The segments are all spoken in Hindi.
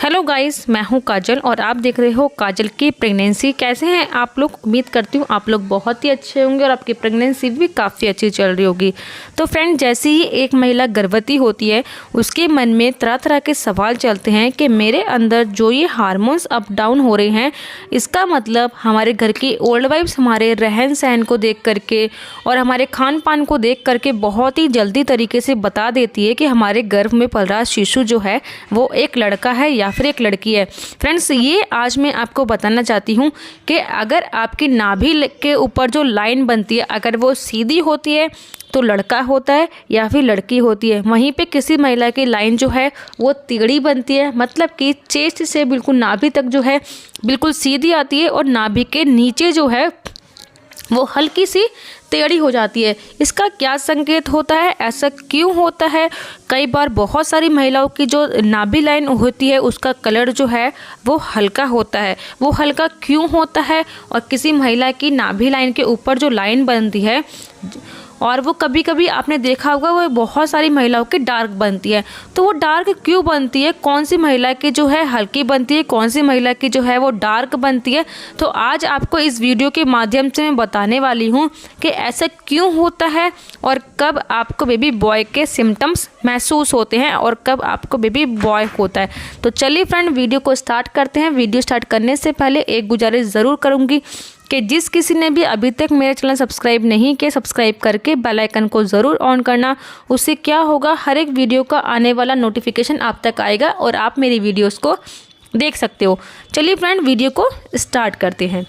हेलो गाइस, मैं हूं काजल और आप देख रहे हो काजल की प्रेगनेंसी। कैसे हैं आप लोग? उम्मीद करती हूं आप लोग बहुत ही अच्छे होंगे और आपकी प्रेगनेंसी भी काफ़ी अच्छी चल रही होगी। तो फ्रेंड, जैसे ही एक महिला गर्भवती होती है उसके मन में तरह तरह के सवाल चलते हैं कि मेरे अंदर जो ये हार्मोन्स अप डाउन हो रहे हैं, इसका मतलब हमारे घर की ओल्ड वाइफ्स हमारे रहन सहन को देख करके और हमारे खान पान को देख करके बहुत ही जल्दी तरीके से बता देती है कि हमारे गर्भ में पल रहा शिशु जो है वो एक लड़का है या फिर एक लड़की है। फ्रेंड्स, ये आज मैं आपको बताना चाहती हूँ कि अगर आपकी नाभि के ऊपर जो लाइन बनती है अगर वो सीधी होती है तो लड़का होता है या फिर लड़की होती है। वहीं पे किसी महिला की लाइन जो है वो तिगड़ी बनती है, मतलब कि चेस्ट से बिल्कुल नाभि तक जो है बिल्कुल सीधी आती है और नाभि के नीचे जो है वो हल्की सी टेढ़ी हो जाती है। इसका क्या संकेत होता है, ऐसा क्यों होता है? कई बार बहुत सारी महिलाओं की जो नाभि लाइन होती है उसका कलर जो है वो हल्का होता है। वो हल्का क्यों होता है? और किसी महिला की नाभि लाइन के ऊपर जो लाइन बनती है और वो कभी कभी आपने देखा होगा वो बहुत सारी महिलाओं की डार्क बनती है। तो वो डार्क क्यों बनती है? कौन सी महिला की जो है हल्की बनती है, कौन सी महिला की जो है वो डार्क बनती है? तो आज आपको इस वीडियो के माध्यम से मैं बताने वाली हूँ कि ऐसा क्यों होता है और कब आपको बेबी बॉय के सिम्टम्स महसूस होते हैं और कब आपको बेबी बॉय होता है। तो चलिए फ्रेंड, वीडियो को स्टार्ट करते हैं। वीडियो स्टार्ट करने से पहले एक गुजारिश ज़रूर करूँगी कि जिस किसी ने भी अभी तक मेरे चैनल सब्सक्राइब नहीं किया, सब्सक्राइब करके बेल आइकन को ज़रूर ऑन करना। उससे क्या होगा, हर एक वीडियो का आने वाला नोटिफिकेशन आप तक आएगा और आप मेरी वीडियोस को देख सकते हो। चलिए फ्रेंड, वीडियो को स्टार्ट करते हैं।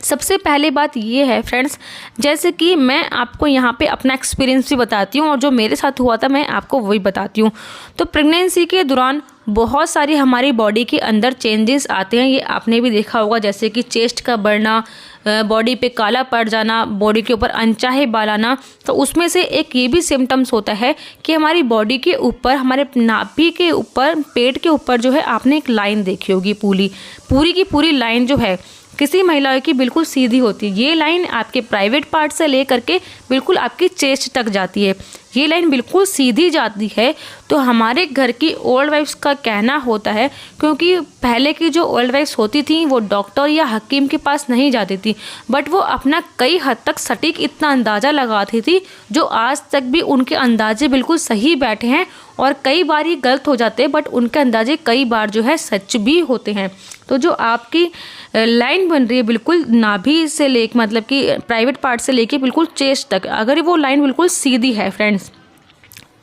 सबसे पहले बात ये है फ्रेंड्स, जैसे कि मैं आपको यहाँ पे अपना एक्सपीरियंस भी बताती हूँ और जो मेरे साथ हुआ था मैं आपको वही बताती हूँ। तो प्रेगनेंसी के दौरान बहुत सारी हमारी बॉडी के अंदर चेंजेस आते हैं, ये आपने भी देखा होगा, जैसे कि चेस्ट का बढ़ना, बॉडी पे काला पड़ जाना, बॉडी के ऊपर अनचाहे बाल आना। तो उसमें से एक ये भी सिम्टम्स होता है कि हमारी बॉडी के ऊपर, हमारे नाभि के ऊपर, पेट के ऊपर जो है आपने एक लाइन देखी होगी, पूरी की पूरी लाइन जो है किसी महिला की बिल्कुल सीधी होती है। ये लाइन आपके प्राइवेट पार्ट से लेकर के बिल्कुल आपकी चेस्ट तक जाती है। ये लाइन बिल्कुल सीधी जाती है। तो हमारे घर की ओल्ड वाइफ्स का कहना होता है, क्योंकि पहले की जो ओल्ड वाइफ्स होती थी वो डॉक्टर या हकीम के पास नहीं जाती थी, बट वो अपना कई हद तक सटीक इतना अंदाज़ा लगाती थी जो आज तक भी उनके अंदाजे बिल्कुल सही बैठे हैं और कई बार ये गलत हो जाते हैं, बट उनके अंदाजे कई बार जो है सच भी होते हैं। तो जो आपकी लाइन बन रही है बिल्कुल नाभि से लेकर, मतलब कि प्राइवेट पार्ट से लेके बिल्कुल चेस्ट तक, अगर वो लाइन बिल्कुल सीधी है फ्रेंड्स,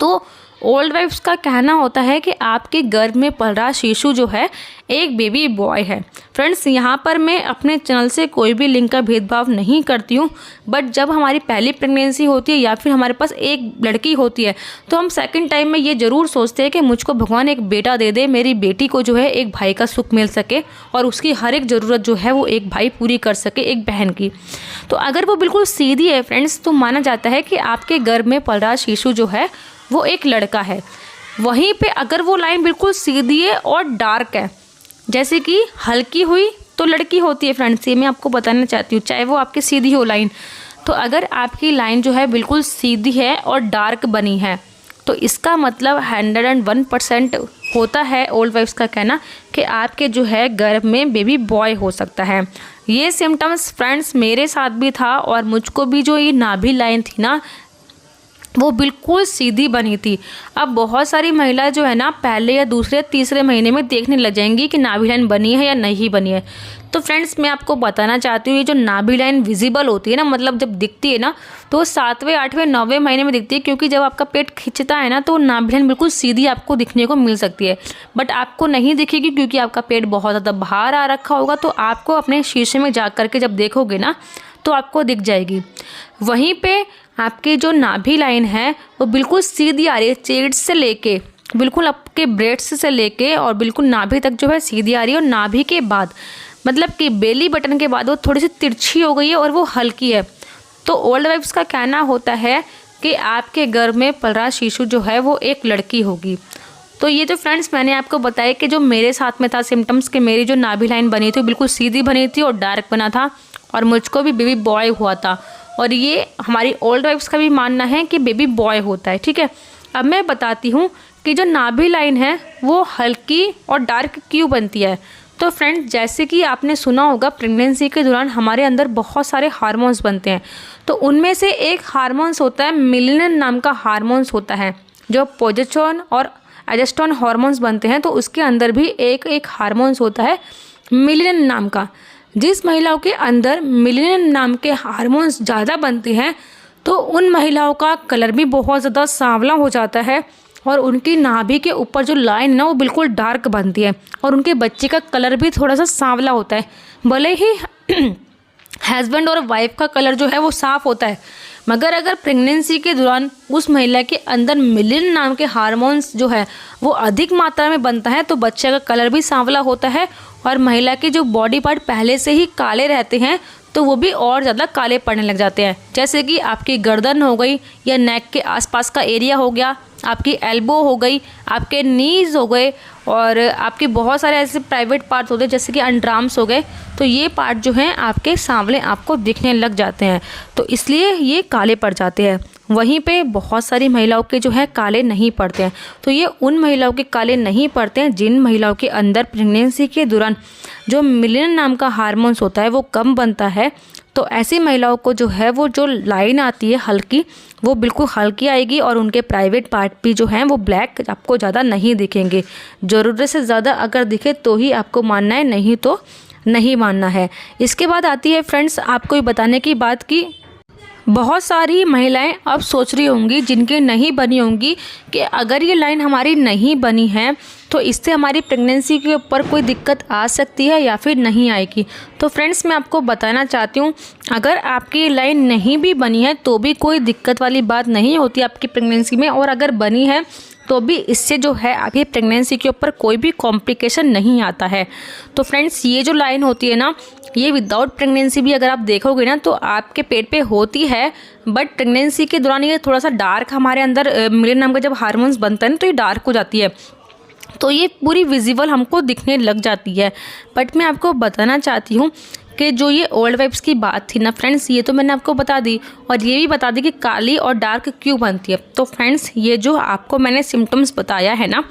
तो ओल्ड वाइफ्स का कहना होता है कि आपके गर्भ में पल रहा शिशु जो है एक बेबी बॉय है। फ्रेंड्स, यहाँ पर मैं अपने चैनल से कोई भी लिंग का भेदभाव नहीं करती हूँ, बट जब हमारी पहली प्रेगनेंसी होती है या फिर हमारे पास एक लड़की होती है तो हम सेकंड टाइम में ये ज़रूर सोचते हैं कि मुझको भगवान एक बेटा दे दे, मेरी बेटी को जो है एक भाई का सुख मिल सके और उसकी हर एक ज़रूरत जो है वो एक भाई पूरी कर सके, एक बहन की। तो अगर वो बिल्कुल सीधी है फ्रेंड्स, तो माना जाता है कि आपके गर्भ में पल रहा शिशु जो है वो एक लड़का है। वहीं पे अगर वो लाइन बिल्कुल सीधी है और डार्क है, जैसे कि हल्की हुई तो लड़की होती है फ्रेंड्स, ये मैं आपको बताना चाहती हूँ, चाहे वो आपकी सीधी हो लाइन। तो अगर आपकी लाइन जो है बिल्कुल सीधी है और डार्क बनी है तो इसका मतलब 101% होता है ओल्ड वाइफ्स का कहना कि आपके जो है गर्भ में बेबी बॉय हो सकता है। ये सिम्टम्स फ्रेंड्स मेरे साथ भी था और मुझको भी जो ये नाभि लाइन थी ना वो बिल्कुल सीधी बनी थी। अब बहुत सारी महिला जो है ना पहले या दूसरे तीसरे महीने में देखने लग जाएंगी कि नाभि लाइन बनी है या नहीं बनी है। तो फ्रेंड्स, मैं आपको बताना चाहती हूँ, ये जो नाभि लाइन विजिबल होती है ना, मतलब जब दिखती है ना तो 7वें 8वें 9वें महीने में दिखती है, क्योंकि जब आपका पेट खिंचता है ना तो नाभि लाइन बिल्कुल सीधी आपको दिखने को मिल सकती है, बट आपको नहीं दिखेगी क्योंकि आपका पेट बहुत ज़्यादा बाहर आ रखा होगा। तो आपको अपने शीशे में जा करके जब देखोगे ना तो आपको दिख जाएगी। वहीं पे आपकी जो नाभि लाइन है वो बिल्कुल सीधी आ रही है, चेस्ट से लेके बिल्कुल आपके ब्रेस्ट से लेके और बिल्कुल नाभि तक जो है सीधी आ रही है। और नाभि के बाद, मतलब कि बेली बटन के बाद वो थोड़ी सी तिरछी हो गई है और वो हल्की है। तो ओल्ड वाइफ्स का कहना होता है कि आपके गर्भ में पल रहा शिशु जो है वो एक लड़की होगी। तो ये जो फ्रेंड्स मैंने आपको बताया कि जो मेरे साथ में था सिम्टम्स, कि मेरी जो नाभि लाइन बनी थी बिल्कुल सीधी बनी थी और डार्क बना था और मुझको भी बेबी बॉय हुआ था। और ये हमारी ओल्ड वाइफ्स का भी मानना है कि बेबी बॉय होता है, ठीक है। अब मैं बताती हूँ कि जो नाभि लाइन है वो हल्की और डार्क क्यों बनती है। तो फ्रेंड्स, जैसे कि आपने सुना होगा प्रेगनेंसी के दौरान हमारे अंदर बहुत सारे हार्मोन्स बनते हैं। तो उनमें से एक हार्मोन्स होता है मेलानिन नाम का हार्मोन्स होता है, जो प्रोजेस्टेरोन और एस्ट्रोजन हार्मोन्स बनते हैं। तो उसके अंदर भी एक हार्मोन्स होता है मेलानिन नाम का। जिस महिलाओं के अंदर मेलानिन नाम के हार्मोन्स ज़्यादा बनते हैं तो उन महिलाओं का कलर भी बहुत ज़्यादा सांवला हो जाता है और उनकी नाभि के ऊपर जो लाइन है ना वो बिल्कुल डार्क बनती है और उनके बच्चे का कलर भी थोड़ा सा सांवला होता है। भले ही हस्बैंड और वाइफ का कलर जो है वो साफ़ होता है, मगर अगर प्रेगनेंसी के दौरान उस महिला के अंदर मेलानिन नाम के हार्मोन्स जो है वो अधिक मात्रा में बनता है तो बच्चे का कलर भी सांवला होता है और महिला के जो बॉडी पार्ट पहले से ही काले रहते हैं तो वो भी और ज़्यादा काले पड़ने लग जाते हैं। जैसे कि आपकी गर्दन हो गई या नेक के आसपास का एरिया हो गया, आपकी एल्बो हो गई, आपके नीज़ हो गए और आपके बहुत सारे ऐसे प्राइवेट पार्ट होते हैं जैसे कि अंडरआर्म्स हो गए। तो ये पार्ट जो हैं आपके सांवले आपको दिखने लग जाते हैं, तो इसलिए ये काले पड़ जाते हैं। वहीं पे बहुत सारी महिलाओं के जो है काले नहीं पड़ते हैं। तो ये उन महिलाओं के काले नहीं पड़ते हैं जिन महिलाओं के अंदर प्रेगनेंसी के दौरान जो मेलानिन नाम का हार्मोन्स होता है वो कम बनता है। तो ऐसी महिलाओं को जो है वो जो लाइन आती है हल्की, वो बिल्कुल हल्की आएगी और उनके प्राइवेट पार्ट भी जो हैं वो ब्लैक आपको ज़्यादा नहीं दिखेंगे। ज़रूरत से ज़्यादा अगर दिखे तो ही आपको मानना है, नहीं तो नहीं मानना है। इसके बाद आती है फ्रेंड्स आपको ये बताने की बात की बहुत सारी महिलाएं अब सोच रही होंगी जिनके नहीं बनी होंगी कि अगर ये लाइन हमारी नहीं बनी है तो इससे हमारी प्रेगनेंसी के ऊपर कोई दिक्कत आ सकती है या फिर नहीं आएगी। तो फ्रेंड्स, मैं आपको बताना चाहती हूँ अगर आपकी लाइन नहीं भी बनी है तो भी कोई दिक्कत वाली बात नहीं होती आपकी प्रेगनेंसी में, और अगर बनी है तो भी इससे जो है आपकी प्रेगनेंसी के ऊपर कोई भी कॉम्प्लिकेशन नहीं आता है। तो फ्रेंड्स, ये जो लाइन होती है ना, ये विदाउट प्रेगनेंसी भी अगर आप देखोगे ना तो आपके पेट पे होती है, बट प्रेगनेंसी के दौरान ये थोड़ा सा डार्क हमारे अंदर मेलानिन नाम का जब हार्मोन्स बनता है ना तो ये डार्क हो जाती है, तो ये पूरी विजिबल हमको दिखने लग जाती है। बट मैं आपको बताना चाहती हूँ कि जो ये ओल्ड वाइब्स की बात थी ना फ्रेंड्स, ये तो मैंने आपको बता दी और ये भी बता दी कि काली और डार्क क्यों बनती है। तो फ्रेंड्स, ये जो आपको मैंने सिम्टम्स बताया है ना,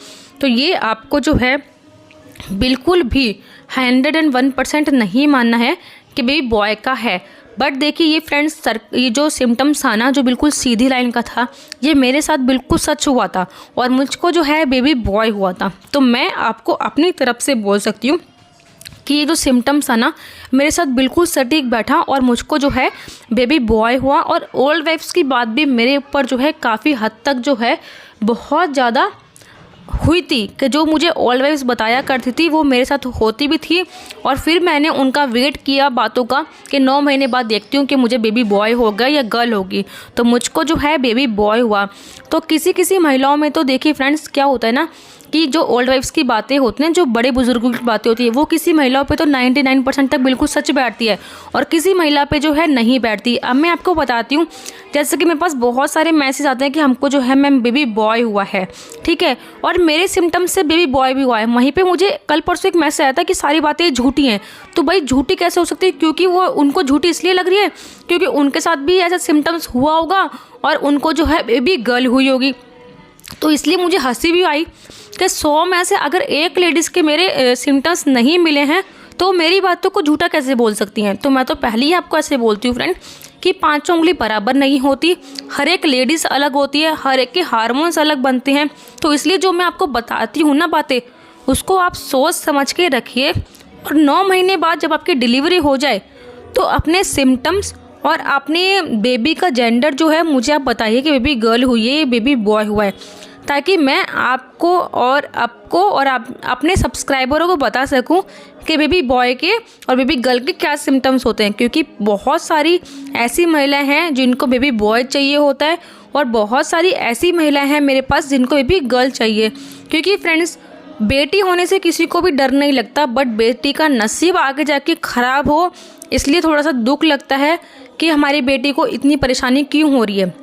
तो ये आपको जो है बिल्कुल भी 101% नहीं मानना है कि बेबी बॉय का है। बट देखिए ये फ्रेंड्स, ये जो सिम्टम्स था ना जो बिल्कुल सीधी लाइन का था, ये मेरे साथ बिल्कुल सच हुआ था और मुझको जो है बेबी बॉय हुआ था। तो मैं आपको अपनी तरफ से बोल सकती हूँ कि ये जो सिम्टम्स था ना मेरे साथ बिल्कुल सटीक बैठा और मुझको जो है बेबी बॉय हुआ। और ओल्ड वाइफ्स की बात भी मेरे ऊपर जो है काफ़ी हद तक जो है बहुत ज़्यादा हुई थी कि जो मुझे ओल्ड वाइफ्स बताया करती थी वो मेरे साथ होती भी थी। और फिर मैंने उनका वेट किया बातों का कि 9 महीने बाद देखती हूँ कि मुझे बेबी बॉय होगा या गर्ल होगी, तो मुझको जो है बेबी बॉय हुआ। तो किसी किसी महिलाओं में तो देखिए फ्रेंड्स क्या होता है ना कि जो ओल्ड वाइफ्स की बातें होती हैं, जो बड़े बुजुर्गों की बातें होती है, वो किसी महिलाओं पे तो 99% तक बिल्कुल सच बैठती है और किसी महिला पे जो है नहीं बैठती। अब मैं आपको बताती हूँ, जैसे कि मेरे पास बहुत सारे मैसेज आते हैं कि हमको जो है मैम बेबी बॉय हुआ है, ठीक है, और मेरे सिम्टम्स से बेबी बॉय भी हुआ है। वहीं पे मुझे कल परसों एक मैसेज आया था कि सारी बातें झूठी हैं। तो भाई झूठी कैसे हो सकती है? क्योंकि वो उनको झूठी इसलिए लग रही है क्योंकि उनके साथ भी ऐसा सिम्टम्स हुआ होगा और उनको जो है बेबी गर्ल हुई होगी। तो इसलिए मुझे हंसी भी आई कि 100 में से अगर एक लेडीज़ के मेरे सिम्टम्स नहीं मिले हैं तो मेरी बातों को झूठा कैसे बोल सकती हैं। तो मैं तो पहले ही आपको ऐसे बोलती हूँ फ्रेंड कि 5 उंगली बराबर नहीं होती, हर एक लेडीज़ अलग होती है, हर एक के हार्मोन्स अलग बनते हैं। तो इसलिए जो मैं आपको बताती हूँ ना बातें, उसको आप सोच समझ के रखिए। और 9 महीने बाद जब आपकी डिलीवरी हो जाए तो अपने सिम्टम्स और अपने बेबी का जेंडर जो है मुझे आप बताइए कि बेबी गर्ल हुई है, बेबी बॉय हुआ है, ताकि मैं आपको और आप अपने सब्सक्राइबरों को बता सकूं कि बेबी बॉय के और बेबी गर्ल के क्या सिम्टम्स होते हैं। क्योंकि बहुत सारी ऐसी महिलाएं हैं जिनको बेबी बॉय चाहिए होता है और बहुत सारी ऐसी महिलाएं हैं मेरे पास जिनको बेबी गर्ल चाहिए। क्योंकि फ्रेंड्स, बेटी होने से किसी को भी डर नहीं लगता, बट बेटी का नसीब आगे जाके ख़राब हो इसलिए थोड़ा सा दुख लगता है कि हमारी बेटी को इतनी परेशानी क्यों हो रही है।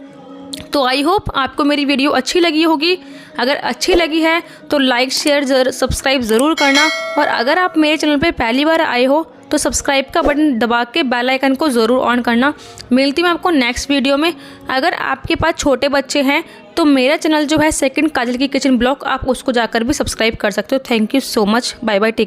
तो आई होप आपको मेरी वीडियो अच्छी लगी होगी। अगर अच्छी लगी है तो लाइक शेयर सब्सक्राइब ज़रूर करना, और अगर आप मेरे चैनल पे पहली बार आए हो तो सब्सक्राइब का बटन दबा के बेल आइकन को ज़रूर ऑन करना। मिलती हूँ आपको नेक्स्ट वीडियो में। अगर आपके पास छोटे बच्चे हैं तो मेरा चैनल जो है सेकंड काजल की किचन ब्लॉग, आप उसको जाकर भी सब्सक्राइब कर सकते हो। Thank you so much, bye bye, take